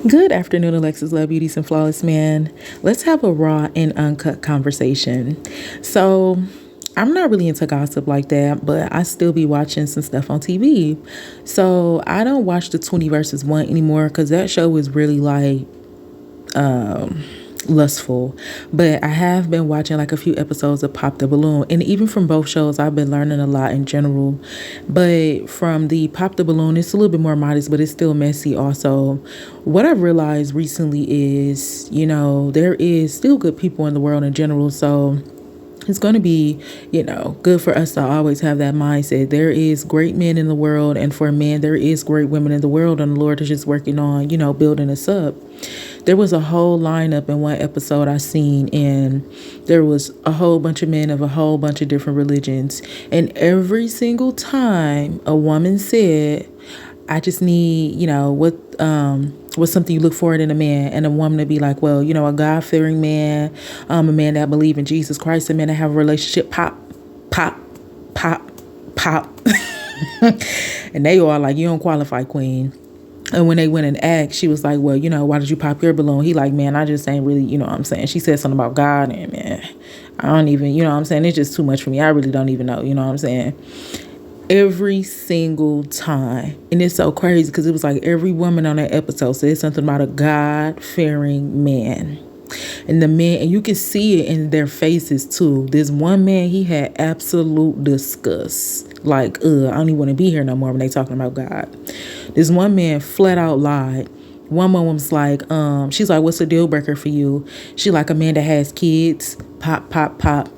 Good afternoon, Alexus, Love Beauties, and Flawless Man. Let's have a raw and uncut conversation. So, I'm not really into gossip like that, but I still be watching some stuff on TV. So, I don't watch the 20 versus 1 anymore because that show is really like lustful. But I have been watching like a few episodes of Pop the Balloon, and even from both shows I've been learning a lot in general. But from the Pop the Balloon, it's a little bit more modest, but it's still messy also. What I've realized recently is, there is still good people in the world in general. So it's going to be, good for us to always have that mindset. There is great men in the world, and for men, there is great women in the world, and the Lord is just working on, building us up. There was a whole lineup in one episode I seen, and there was a whole bunch of men of a whole bunch of different religions, and every single time a woman said, I just need, what's something you look for in a man, and a woman to be like, well, a God fearing man, a man that believe in Jesus Christ, a man that have a relationship, pop, pop, pop, pop. And they all like, you don't qualify, queen. And when they went and asked, she was like, well, why did you pop your balloon? He like, man, I just ain't really, what I'm saying. She said something about God, and man, I don't even, what I'm saying. It's just too much for me. I really don't even know, what I'm saying. Every single time. And it's so crazy because it was like every woman on that episode said something about a God-fearing man. And the men, and you can see it in their faces too. This one man, he had absolute disgust. Like, I don't even want to be here no more when they talking about God. This one man flat out lied. One woman was like, she's like, what's a deal breaker for you? She like, a man that has kids. Pop, pop, pop.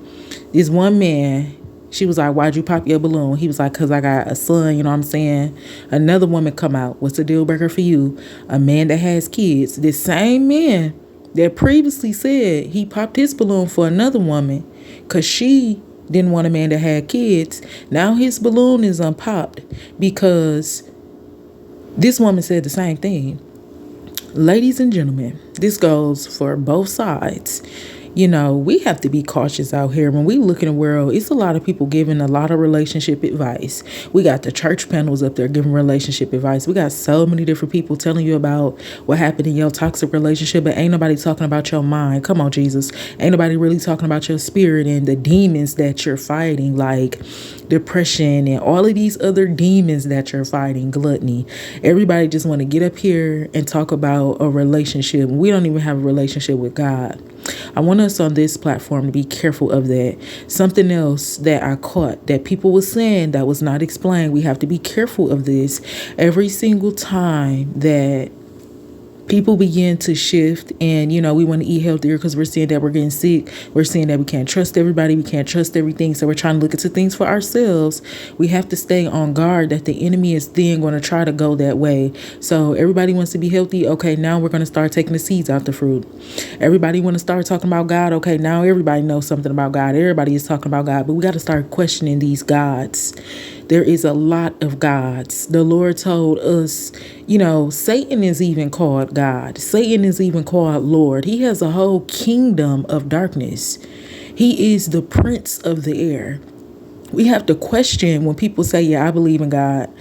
This one man, she was like, why'd you pop your balloon? He was like, because I got a son, you know what I'm saying? Another woman come out, what's a deal breaker for you? A man that has kids. This same man that previously said he popped his balloon for another woman because she didn't want a man that had kids. Now his balloon is unpopped because this woman said the same thing. Ladies and gentlemen, this goes for both sides. We have to be cautious out here. When we look in the world, it's a lot of people giving a lot of relationship advice. We got the church panels up there giving relationship advice. We got so many different people telling you about what happened in your toxic relationship, but ain't nobody talking about your mind. Come on, Jesus. Ain't nobody really talking about your spirit and the demons that you're fighting, like depression and all of these other demons that you're fighting, gluttony. Everybody just want to get up here and talk about a relationship. We don't even have a relationship with God. I want us on this platform to be careful of that. Something else that I caught that people were saying that was not explained. We have to be careful of this every single time that people begin to shift, and we want to eat healthier because we're seeing that we're getting sick. We're seeing that we can't trust everybody. We can't trust everything. So we're trying to look into things for ourselves. We have to stay on guard that the enemy is then going to try to go that way. So everybody wants to be healthy. Okay, now we're going to start taking the seeds out the fruit. Everybody want to start talking about God. Okay, now everybody knows something about God. Everybody is talking about God, but we got to start questioning these gods. There is a lot of gods. The Lord told us, Satan is even called God. Satan is even called Lord. He has a whole kingdom of darkness. He is the prince of the air. We have to question when people say, yeah, I believe in God.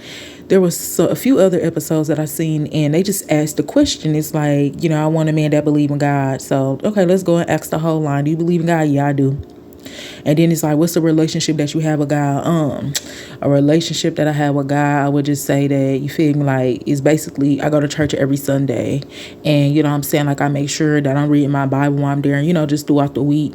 There was a few other episodes that I seen, and they just asked the question. It's like, I want a man that believe in God. So, okay, let's go and ask the whole line. Do you believe in God? Yeah, I do. And then it's like, what's the relationship that you have with God? A relationship that I have with God, I would just say that, you feel me, like, it's basically, I go to church every Sunday. And, what I'm saying, like, I make sure that I'm reading my Bible while I'm there, and, just throughout the week.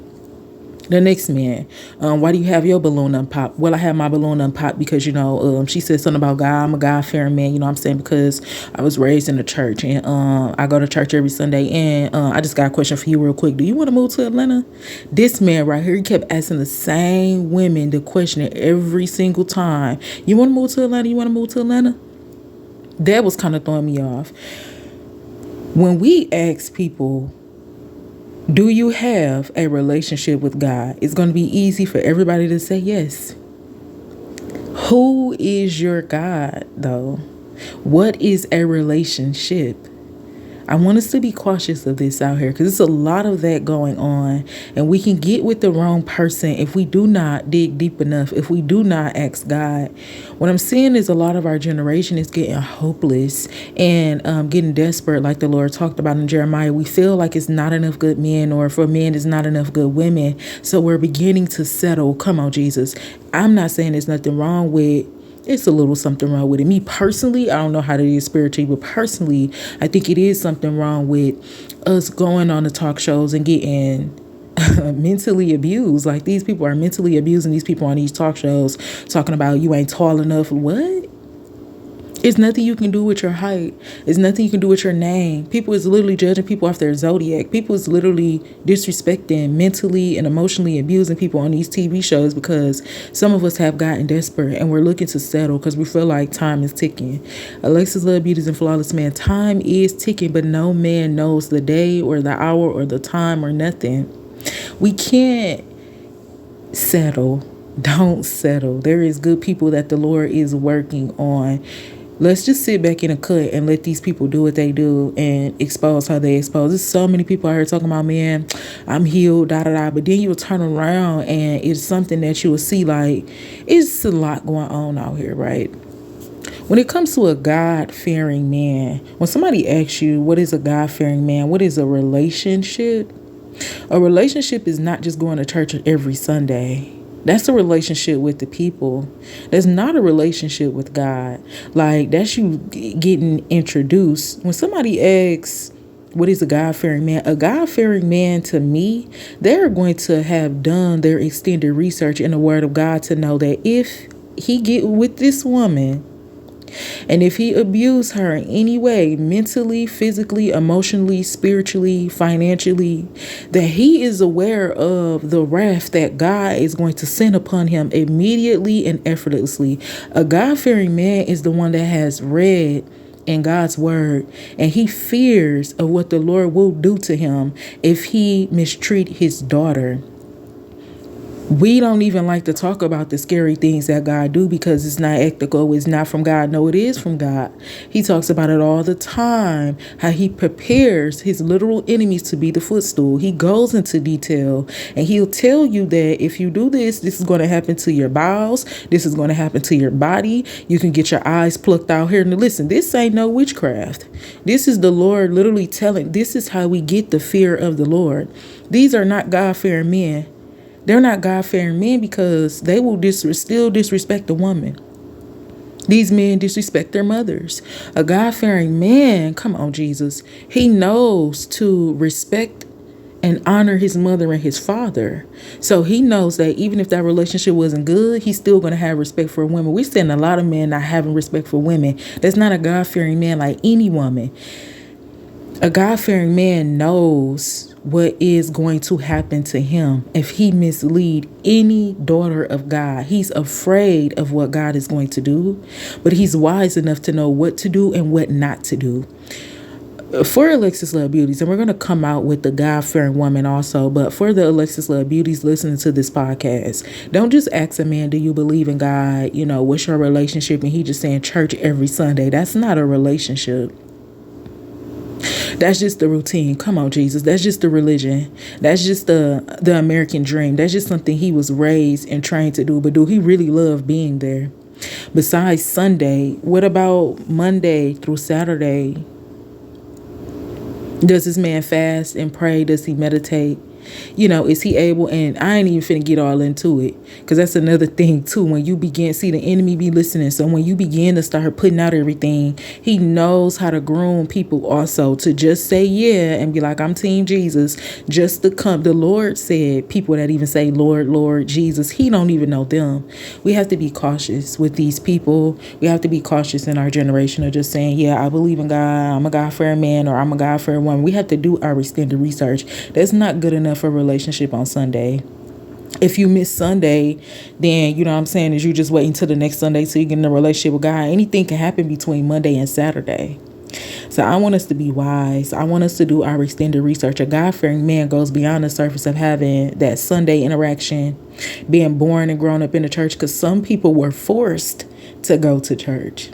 The next man, why do you have your balloon unpopped? Well, I have my balloon unpopped because, she said something about God. I'm a God-fearing man, I'm saying, because I was raised in the church, and I go to church every Sunday. And I just got a question for you real quick. Do you want to move to Atlanta? This man right here, he kept asking the same women the question every single time. You want to move to Atlanta? You want to move to Atlanta? That was kind of throwing me off. When we ask people, do you have a relationship with God? It's going to be easy for everybody to say yes. Who is your God, though? What is a relationship? I want us to be cautious of this out here because there's a lot of that going on, and we can get with the wrong person if we do not dig deep enough, if we do not ask God. What I'm seeing is a lot of our generation is getting hopeless and getting desperate, like the Lord talked about in Jeremiah. We feel like it's not enough good men, or for men, it's not enough good women. So we're beginning to settle. Come on, Jesus. I'm not saying there's nothing wrong with it's a little something wrong with it. Me personally, I don't know how that is spiritually, but personally, I think it is something wrong with us going on the talk shows and getting mentally abused. Like, these people are mentally abusing these people on these talk shows, talking about you ain't tall enough. What? It's nothing you can do with your height. It's nothing you can do with your name. People is literally judging people off their zodiac. People is literally disrespecting, mentally and emotionally abusing people on these TV shows because some of us have gotten desperate and we're looking to settle because we feel like time is ticking. Alexus Love Beauties and Flawless Man, time is ticking, but no man knows the day or the hour or the time or nothing. We can't settle. Don't settle. There is good people that the Lord is working on. Let's just sit back in a cut and let these people do what they do and expose how they expose. There's so many people out here talking about, man, I'm healed, da da da. But then you'll turn around and it's something that you will see like it's a lot going on out here, right? When it comes to a God fearing man, when somebody asks you, what is a God fearing man? What is a relationship? A relationship is not just going to church every Sunday. That's a relationship with the people. That's not a relationship with God. Like, that's you getting introduced. When somebody asks, what is a God-fearing man? A God-fearing man, to me, they're going to have done their extended research in the Word of God to know that if he get with this woman, and if he abused her in any way, mentally, physically, emotionally, spiritually, financially, that he is aware of the wrath that God is going to send upon him immediately and effortlessly. A God-fearing man is the one that has read in God's word, and he fears of what the Lord will do to him if he mistreat his daughter. We don't even like to talk about the scary things that God do because it's not ethical. It's not from God. No, it is from God. He talks about it all the time, how he prepares his literal enemies to be the footstool. He goes into detail and he'll tell you that if you do this, this is going to happen to your bowels. This is going to happen to your body. You can get your eyes plucked out here. And listen, this ain't no witchcraft. This is the Lord literally telling, this is how we get the fear of the Lord. These are not God-fearing men. They're not God-fearing men because they will still disrespect a woman. These men disrespect their mothers. A God-fearing man, come on, Jesus, he knows to respect and honor his mother and his father. So he knows that even if that relationship wasn't good, he's still going to have respect for women. We're seeing a lot of men not having respect for women. That's not a God-fearing man like any woman. A God-fearing man knows what is going to happen to him if he mislead any daughter of God. He's afraid of what God is going to do, but he's wise enough to know what to do and what not to do. For Alexus Love Beauties, and we're going to come out with the God-fearing woman also, but for the Alexus Love Beauties listening to this podcast, don't just ask a man, do you believe in God? You know, what's your relationship? And he just saying church every Sunday. That's not a relationship. That's just the routine. Come on, Jesus. That's just the religion. That's just the American dream. That's just something he was raised and trained to do. But do he really love being there? Besides Sunday, what about Monday through Saturday? Does this man fast and pray? Does he meditate? You know, is he able? And I ain't even finna get all into it because that's another thing too. When you begin, see, the enemy be listening. So when you begin to start putting out everything, he knows how to groom people also to just say yeah and be like, I'm team Jesus. Just to come. The Lord said people that even say Lord, Lord, Jesus, he don't even know them. We have to be cautious with these people. We have to be cautious in our generation of just saying, yeah, I believe in God. I'm a God-fearing man or I'm a God-fearing woman. We have to do our extended research. That's not good enough for a relationship on Sunday. If you miss Sunday, then you know what I'm saying is you just waiting till the next Sunday so you get in a relationship with God. Anything can happen between Monday and Saturday. So I want us to be wise. I want us to do our extended research. A God-fearing man goes beyond the surface of having that Sunday interaction, being born and grown up in the church, because some people were forced to go to church.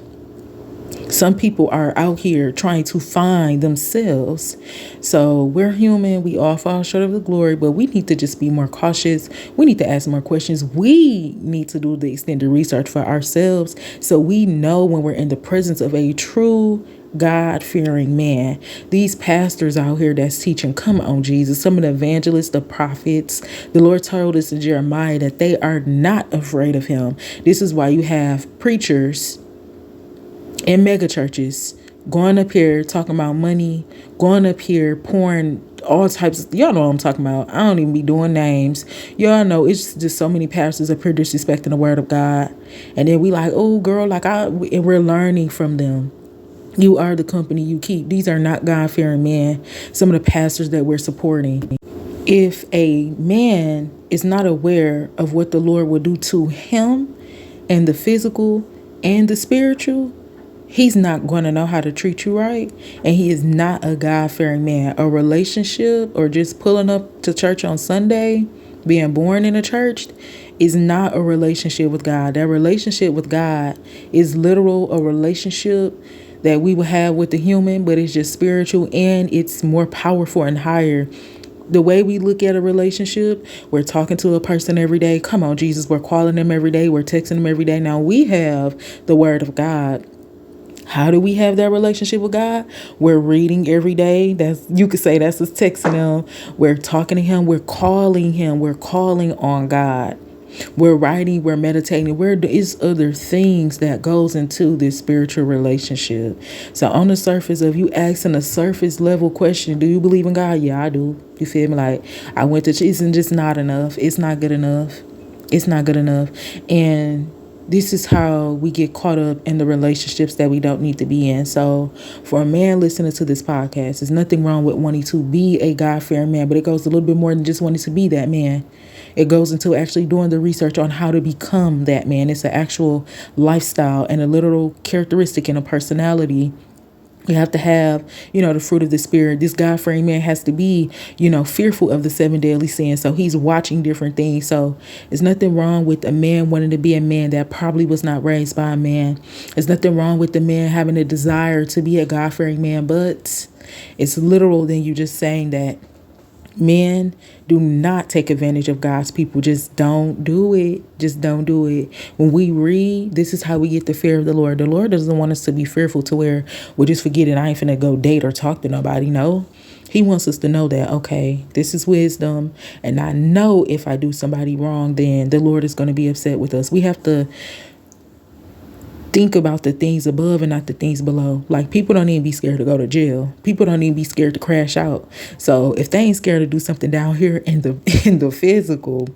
Some people are out here trying to find themselves. So we're human. We all fall short of the glory, but we need to just be more cautious. We need to ask more questions. We need to do the extended research for ourselves so we know when we're in the presence of a true God fearing man. These pastors out here that's teaching, come on, Jesus. Some of the evangelists, the prophets, the Lord told us in Jeremiah that they are not afraid of him. This is why you have preachers in mega churches going up here talking about money, going up here pouring all types of, y'all know what I'm talking about. I don't even be doing names. Y'all know it's just so many pastors up here disrespecting the word of God. And then we like, oh girl, and we're learning from them. You are the company you keep. These are not God fearing men. Some of the pastors that we're supporting. If a man is not aware of what the Lord will do to him and the physical and the spiritual, he's not going to know how to treat you right. And he is not a God-fearing man. A relationship or just pulling up to church on Sunday, being born in a church, is not a relationship with God. That relationship with God is literal, a relationship that we will have with the human, but it's just spiritual and it's more powerful and higher. The way we look at a relationship, we're talking to a person every day. Come on, Jesus, we're calling them every day. We're texting them every day. Now we have the word of God. How do we have that relationship with God? We're reading every day. You could say that's us texting him. We're talking to him. We're calling him. We're calling on God. We're writing, we're meditating. Is other things that goes into this spiritual relationship. So on the surface of you asking a surface level question, do you believe in God? Yeah, I do. You feel me? Like, I went to church and just not enough. It's not good enough. It's not good enough. And this is how we get caught up in the relationships that we don't need to be in. So for a man listening to this podcast, there's nothing wrong with wanting to be a God-fearing man, but it goes a little bit more than just wanting to be that man. It goes into actually doing the research on how to become that man. It's an actual lifestyle and a literal characteristic and a personality. You have to have, the fruit of the spirit. This God-fearing man has to be, fearful of the 7 deadly sins. So he's watching different things. So there's nothing wrong with a man wanting to be a man that probably was not raised by a man. There's nothing wrong with the man having a desire to be a God-fearing man, but it's literal than you just saying that. Men, do not take advantage of God's people. Just don't do it. Just don't do it. When we read, this is how we get the fear of the Lord. The Lord doesn't want us to be fearful to where we just forget it. I ain't finna go date or talk to nobody. No. He wants us to know that, okay, this is wisdom. And I know if I do somebody wrong, then the Lord is going to be upset with us. We have to think about the things above and not the things below. Like, people don't even be scared to go to jail. People don't even be scared to crash out. So if they ain't scared to do something down here in the physical,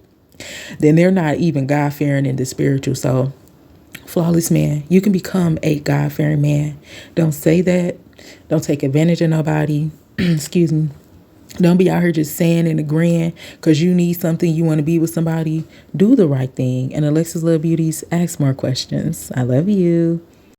then they're not even God-fearing in the spiritual. So flawless man, you can become a God-fearing man. Don't say that. Don't take advantage of nobody. Excuse me. Don't be out here just saying and agreeing because you need something, you want to be with somebody. Do the right thing. And Alexus Love Beauties, ask more questions. I love you.